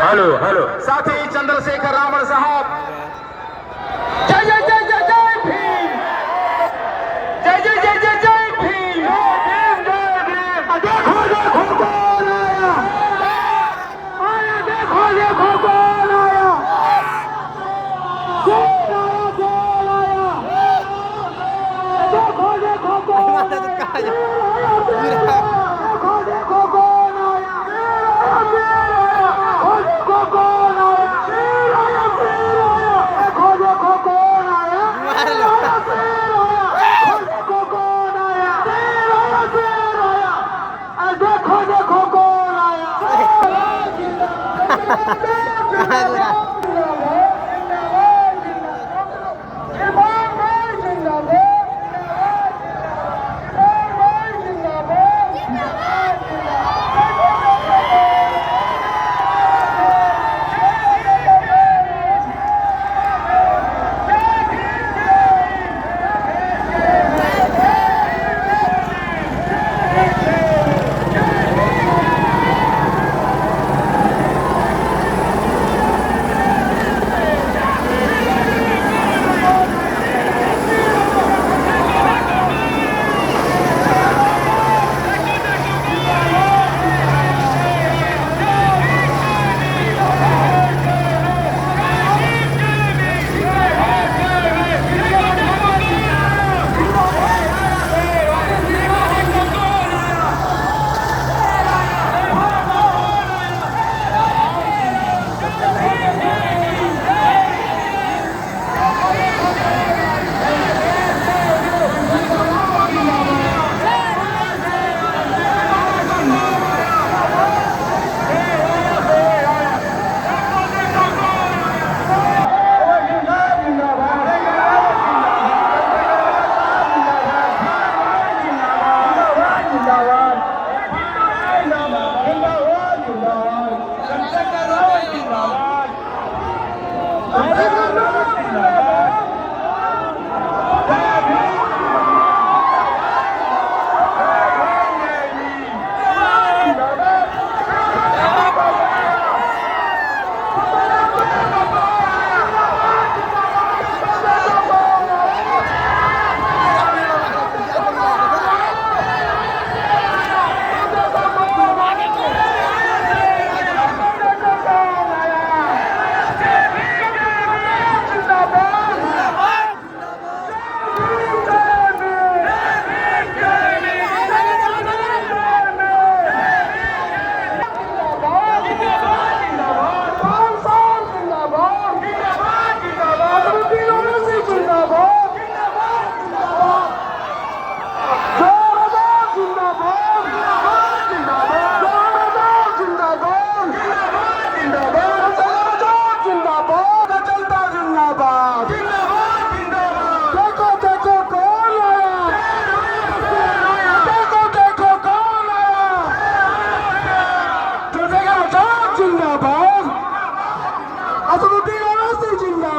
Hello hello साथी चंद्रशेखर रावण साहब, जय जय जय जय जय भीम, जय जय जय जय जय भीम, देखो देखो कौन आया, देखो देखो कौन आया, कौन आया, देखो देखो कौन आया, देखो देखो कौन आया, देखो कौन आया, देखो देखो कौन आया, देखो कौन आया, देखो देखो कौन आया।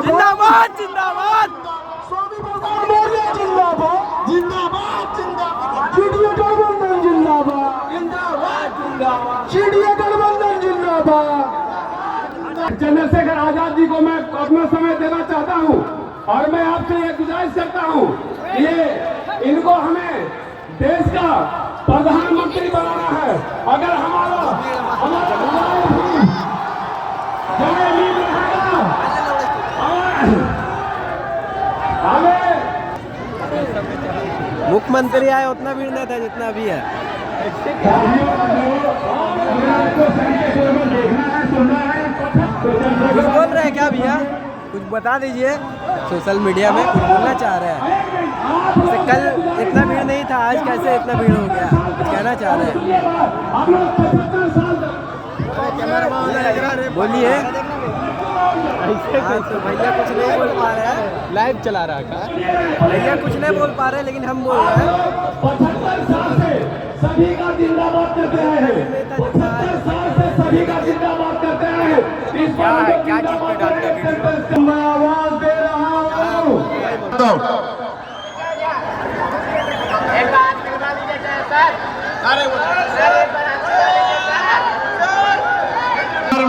जिंदाबाद जिंदाबाद, स्वामी प्रसाद मौर्य जिंदाबाद जिंदाबाद जिंदाबाद, सीडीए गठबंधन जिंदाबाद जिंदाबाद जिंदाबाद, सीडीए गठबंधन जिंदाबाद। चंद्रशेखर आजाद जी को मैं अपना समय देना चाहता हूं और मैं आपसे ये गुजारिश करता हूं कि इनको हमें देश का प्रधानमंत्री बनाना है। अगर हमारा मुख्यमंत्री आए उतना भीड़ नहीं था जितना अभी है। कुछ बोल रहे हैं क्या भैया, कुछ बता दीजिए। सोशल मीडिया में कुछ बोलना चाह रहे हैं। जैसे कल इतना भीड़ नहीं था, आज कैसे इतना भीड़ हो गया, कुछ कहना चाह रहे हैं। बोलिए। तो भैया कुछ नहीं बोल पा रहे हैं, लाइव चला रहा था भैया कुछ नहीं बोल पा रहे, लेकिन हम बोल रहे हैं। सभी का जिंदाबाद करते हैं, 75 साल से सभी का जिंदाबाद करते हैं। क्या है, क्या चीज पे डालते हैं? मैं आवाज दे रहा हूँ। एक बात करवा दीजिए सर। अरे सर एक बार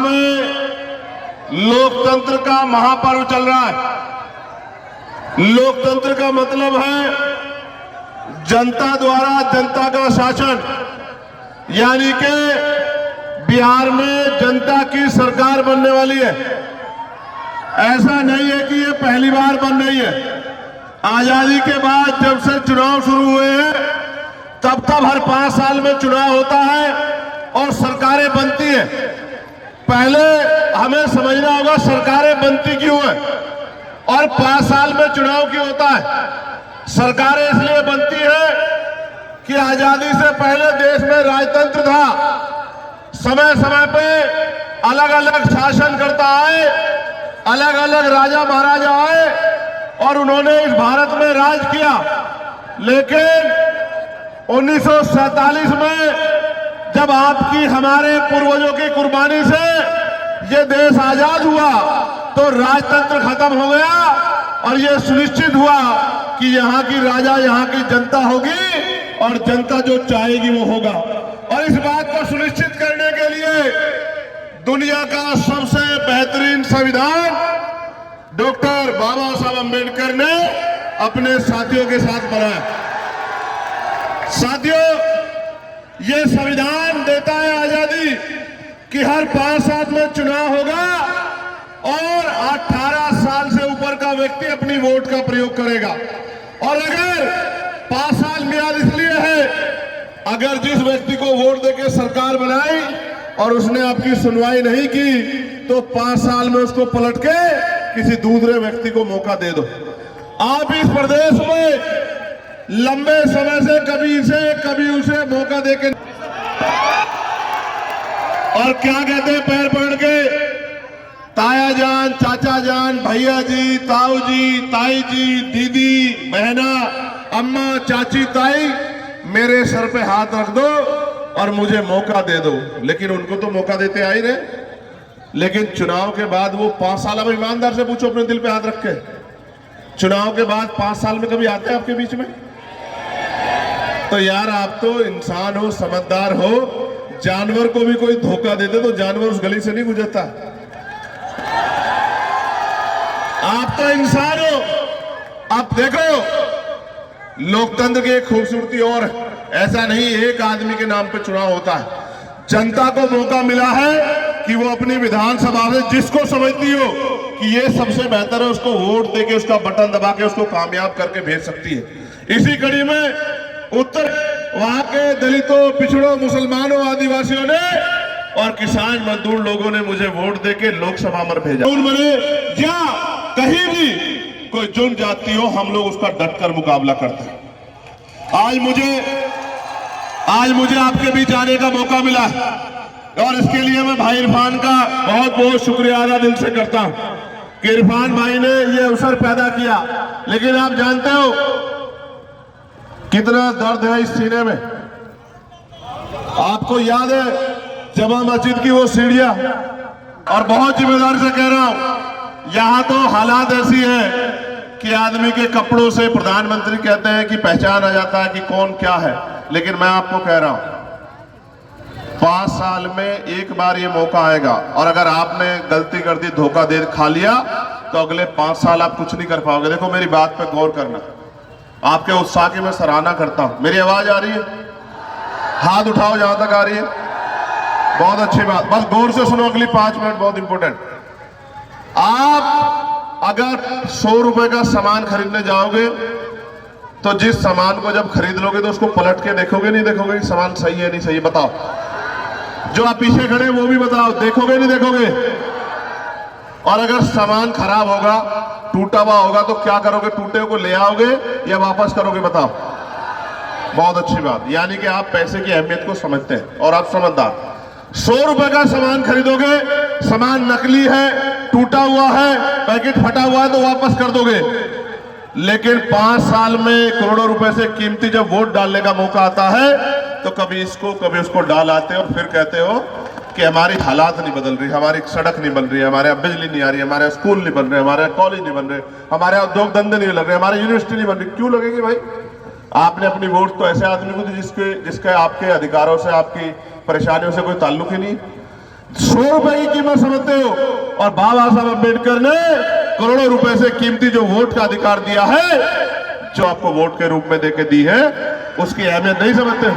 में लोकतंत्र का महापर्व चल रहा है। लोकतंत्र का मतलब है जनता द्वारा जनता का शासन, यानी कि बिहार में जनता की सरकार बनने वाली है। ऐसा नहीं है कि ये पहली बार बन रही है। आजादी के बाद जब से चुनाव शुरू हुए हैं तब हर 5 साल में चुनाव होता है और सरकारें बनती है। पहले हमें समझना होगा सरकारें बनती क्यों है और 5 साल में चुनाव क्यों होता है। सरकारें इसलिए बनती है कि आजादी से पहले देश में राजतंत्र था। समय समय पे अलग अलग शासनकर्ता आए, अलग अलग राजा महाराजा आए और उन्होंने इस भारत में राज किया। लेकिन 1947 में जब आपकी हमारे पूर्वजों की कुर्बानी से ये देश आजाद हुआ तो राजतंत्र खत्म हो गया और ये सुनिश्चित हुआ कि यहाँ की राजा यहाँ की जनता होगी और जनता जो चाहेगी वो होगा। और इस बात को सुनिश्चित करने के लिए दुनिया का सबसे बेहतरीन संविधान डॉक्टर बाबा साहब अम्बेडकर ने अपने साथियों के साथ बनाया। साथियों, ये संविधान देता है आजादी कि हर 5 साल में चुनाव होगा और 18 साल से ऊपर का व्यक्ति अपनी वोट का प्रयोग करेगा। और अगर 5 साल मियाद इसलिए है, अगर जिस व्यक्ति को वोट देके सरकार बनाई और उसने आपकी सुनवाई नहीं की तो 5 साल में उसको पलट के किसी दूसरे व्यक्ति को मौका दे दो। आप इस प्रदेश में लंबे समय से कभी इसे कभी उसे मौका देके और क्या कहते हैं पैर पकड़ के, ताया जान, चाचा जान, भैया जी, ताऊ जी, ताई जी, दीदी, बहना, अम्मा, चाची, ताई, मेरे सर पे हाथ रख दो और मुझे मौका दे दो। लेकिन उनको तो मौका देते आ ही रहे। लेकिन चुनाव के बाद वो 5 साल, अब ईमानदार से पूछो अपने दिल पे हाथ रख के, चुनाव के बाद 5 साल में कभी आते हैं आपके बीच में? तो यार आप तो इंसान हो, समझदार हो। जानवर को भी कोई धोखा देते तो जानवर उस गली से नहीं गुजरता। आप तो इंसान हो। आप देखो लोकतंत्र की एक खूबसूरती और ऐसा नहीं एक आदमी के नाम पे चुनाव होता है। जनता को मौका मिला है कि वो अपनी विधानसभा से जिसको समझती हो कि ये सबसे बेहतर है उसको वोट देके उसका बटन दबा के उसको कामयाब करके भेज सकती है। इसी कड़ी में उत्तर वहां के दलितों, पिछड़ों, मुसलमानों, आदिवासियों ने और किसान मजदूर लोगों ने मुझे वोट देके लोकसभा में भेजा। उन्होंने या कहीं भी कोई जुर्म जाती हो हम लोग उसका डटकर मुकाबला करते हैं। आज मुझे आपके बीच आने का मौका मिला और इसके लिए मैं भाई इरफान का बहुत बहुत शुक्रिया अदा दिल से करता हूं कि इरफान भाई ने ये अवसर पैदा किया। लेकिन आप जानते हो कितना दर्द है इस सीने में। आपको याद है जमा मस्जिद की वो सीढ़ियां, और बहुत जिम्मेदारी से कह रहा हूं यहां तो हालात ऐसी है कि आदमी के कपड़ों से प्रधानमंत्री कहते हैं कि पहचान आ जाता है कि कौन क्या है। लेकिन मैं आपको कह रहा हूं 5 साल में एक बार ये मौका आएगा और अगर आपने गलती कर दी, धोखा दे खा लिया तो अगले 5 साल आप कुछ नहीं कर पाओगे। देखो मेरी बात पे गौर करना, आपके उत्साह की मैं सराहना करता हूं। मेरी आवाज आ रही है? हाथ उठाओ जहां तक आ रही है। बहुत अच्छी बात, बस गौर से सुनो, अगली 5 मिनट बहुत इंपॉर्टेंट। आप अगर 100 रुपए का सामान खरीदने जाओगे तो जिस सामान को जब खरीद लोगे तो उसको पलट के देखोगे नहीं देखोगे कि सामान सही है नहीं सही है? बताओ। जो आप पीछे खड़े वो भी बताओ, देखोगे नहीं देखोगे? और अगर सामान खराब होगा, टूटा हुआ होगा तो क्या करोगे? टूटे को ले आओगे या वापस करोगे? बताओ। बहुत अच्छी बात, यानी कि आप पैसे की अहमियत को समझते हैं और आप समझदार। 100 रुपए का सामान खरीदोगे, सामान नकली है, टूटा हुआ है, पैकेट फटा हुआ है तो वापस कर दोगे। लेकिन 5 साल में करोड़ों रुपए से कीमती जब वोट डालने का मौका आता है तो कभी इसको कभी उसको डाल आते हो और फिर कहते हो कि हमारी हालात नहीं बदल रही, हमारी सड़क नहीं बन रही है, हमारे यहाँ बिजली नहीं आ रही, हमारे स्कूल नहीं बन रहे, हमारे कॉलेज नहीं बन रहे, हमारे उद्योग धंधे नहीं लग रहे, हमारी यूनिवर्सिटी नहीं बन रही। क्यों लगेगी भाई? आपने अपनी वोट तो ऐसे आदमी को दी जिसके आपके अधिकारों से, आपकी परेशानियों से कोई ताल्लुक ही नहीं। 100 रुपए की कीमत समझते हो और बाबा साहब अम्बेडकर ने करोड़ों रुपए से कीमती जो वोट का अधिकार दिया है, जो आपको वोट के रूप में देके दी है, उसकी अहमियत नहीं समझते।